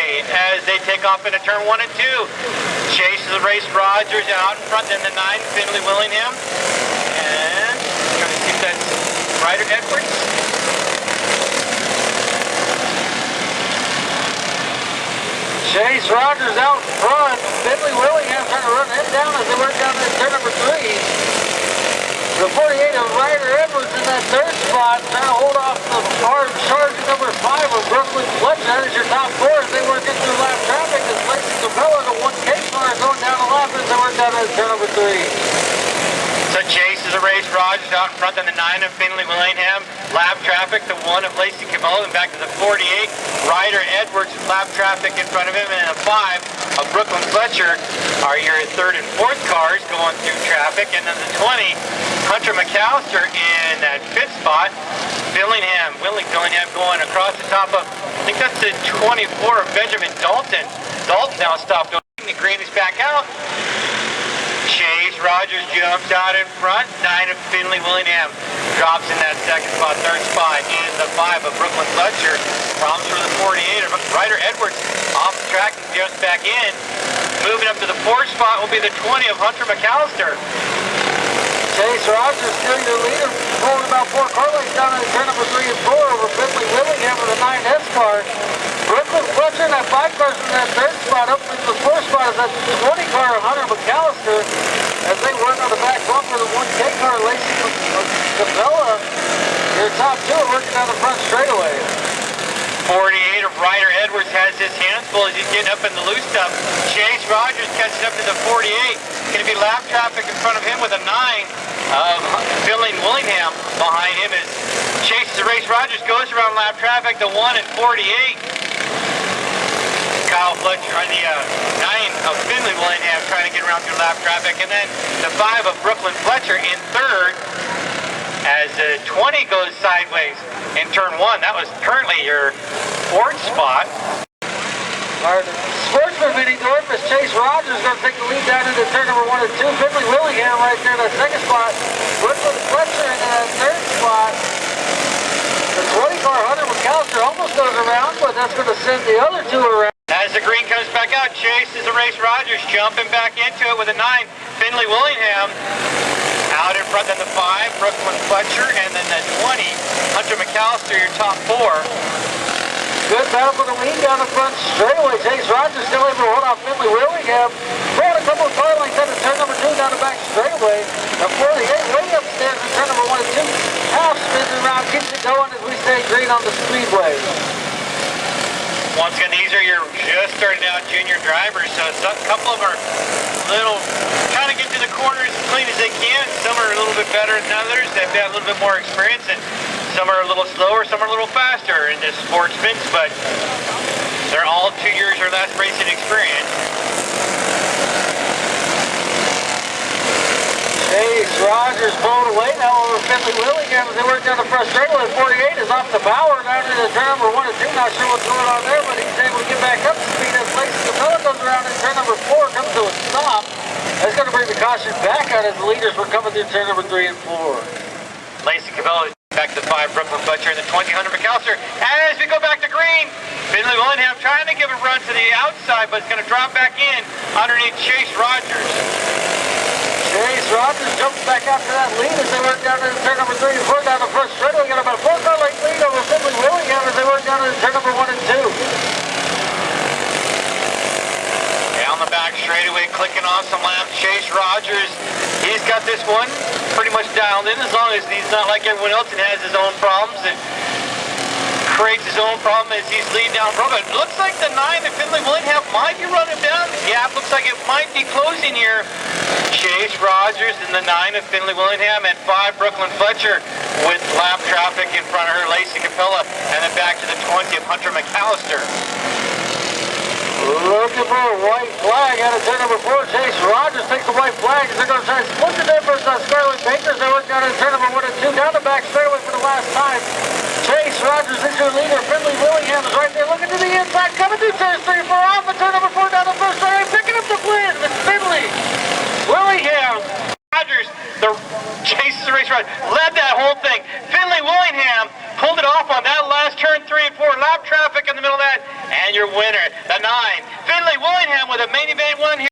Speedway as they take off into turn 1 and 2. Chase the race Rogers out in front, then the 9, Finley Willingham. And trying to see if that's Ryder Edwards. Chase Rogers out in front. Finley Willingham trying to run him down as they work down to turn number 3. The 48 of Ryder Edwards in that third spot, trying to hold off the charge number 5 of Brooklyn Fletcher. That is your top 4 as they work into lap traffic. As Lacey Kilpela, the 1K car, going down the lap as they work down to turn number 3. So Chase is a race Rogers out in front, then the 9 of Finley Willingham. Lap traffic, the 1 of Lacey Kilpela, and back to the 48. Ryder Edwards, lap traffic in front of him, and the 5 of Brooklyn Fletcher are your 3rd and 4th cars going through traffic. And then the 20, Hunter Mcallister in that 5th spot. Willingham going across the top of, I think that's the 24 of Benjamin Dalton. Dalton now stopped. The green is back out. Chase Rogers jumps out in front. 9 of Finley Willingham drops in that 2nd spot. 3rd spot is the 5 of Brooklyn Fletcher. Problems for the 48 of Ryder Edwards off the track and jumps back in. Moving up to the 4th spot will be the 20 of Hunter Mcallister. Chase Rogers still your leader, pulling about 4 car lengths down in turn number 3 and 4 over Finley Willingham with a 9S car. Brooklyn Fletcher in that 5 cars in that 3rd spot. Up into the 4th spot is that 20 car of Hunter Mcallister as they work on the back bumper. The 1K car, Lacey Kilpela, your top 2 are working down the front straightaway. 48 of Ryder Edwards has his hands full as he's getting up in the loose stuff. Chase Rogers catches up to the 48. Going to be lap traffic in front of him with a 9 of Finley Willingham behind him as Chase the race Rogers goes around lap traffic. The 1 and 48. Kyle Fletcher on the 9 of Finley Willingham trying to get around through lap traffic. And then the 5 of Brooklyn Fletcher in 3rd as the 20 goes sideways in turn 1. That was currently your 4th spot. Our Sportsman meeting Dwarf Chase Rogers going to take the lead down into turn number 1 and 2. Finley Willingham right there in that 2nd spot. Brooklyn Fletcher in that 3rd spot. The 20 car Hunter Mcallister almost goes around, but that's going to send the other 2 around. As the green comes back out, Chase is a race Rogers jumping back into it with a 9. Finley Willingham out in front, then the 5, Brooklyn Fletcher, and then the 20, Hunter Mcallister, your top 4. Good battle for the lead down the front straightaway. Chase Rogers still able to hold off Finley Willingham. Brought a couple of car lengths out of turn number 2 down the back straightaway. The 48 way upstairs in turn number 1 and 2. Half spins around, keeps it going as we stay green on the speedway. Once again, these are your just starting out junior drivers, so a couple of them are little, trying to get to the corners as clean as they can. Some are a little bit better than others. They've got a little bit more experience, and some are a little slower, some are a little faster in the Sportsmen, but they're all 2 years or less racing experience. Chase Rogers pulled away now over Finley Willingham as they work down the front straightaway. 48 is off the power down into turn number 1 and 2. Not sure what's going on there, but he's able to get back up to speed as Lacey Kilpela comes around in turn number 4, comes to a stop. That's going to bring the caution back out as the leaders were coming through turn number 3 and 4. Lacey Kilpela back to the 5, Brooklyn Fletcher, and the 20, Hunter Mcallister. As we go back to green, Finley Willingham trying to give a run to the outside, but it's going to drop back in underneath Chase Rogers. Chase Rogers jumps back after that lead as they work down into turn number 3 and 4 down the first straightaway. Got about a 4 car length lead over Finley Willingham as they work down into turn number 1 and 2. Down the back straightaway, clicking off some laps. Chase Rogers, he's got this one pretty much dialed in as long as he's not like everyone else and has his own problems and creates his own problem as he's leading down from it. Looks like the 9 of Finley Willingham might be running down. Yeah, it looks like it might be closing here. Chase Rogers and the 9 of Finley Willingham and 5 Brooklyn Fletcher with lap traffic in front of her, Lacey Kilpela, and then back to the 20 of Hunter Mcallister. Looking for a white flag out of turn number 4. Chase Rogers takes the white flag as they're going to try and split the difference on Scarlett Benker. They work down in turn number 1 and 2 down the back straightaway for the last time. Chase Rogers is your leader. Finley Willingham is right there looking to the inside, coming through turns 3 and 4 off and turn number 4 down the first straightaway, picking up the win. It's Finley Willingham. Rogers, the chases the race, led that whole thing. Finley Willingham pulled it off on that last turn 3 and 4, lap traffic in the middle of that, and your winner, the 9 9. Finley Willingham with a main event win here.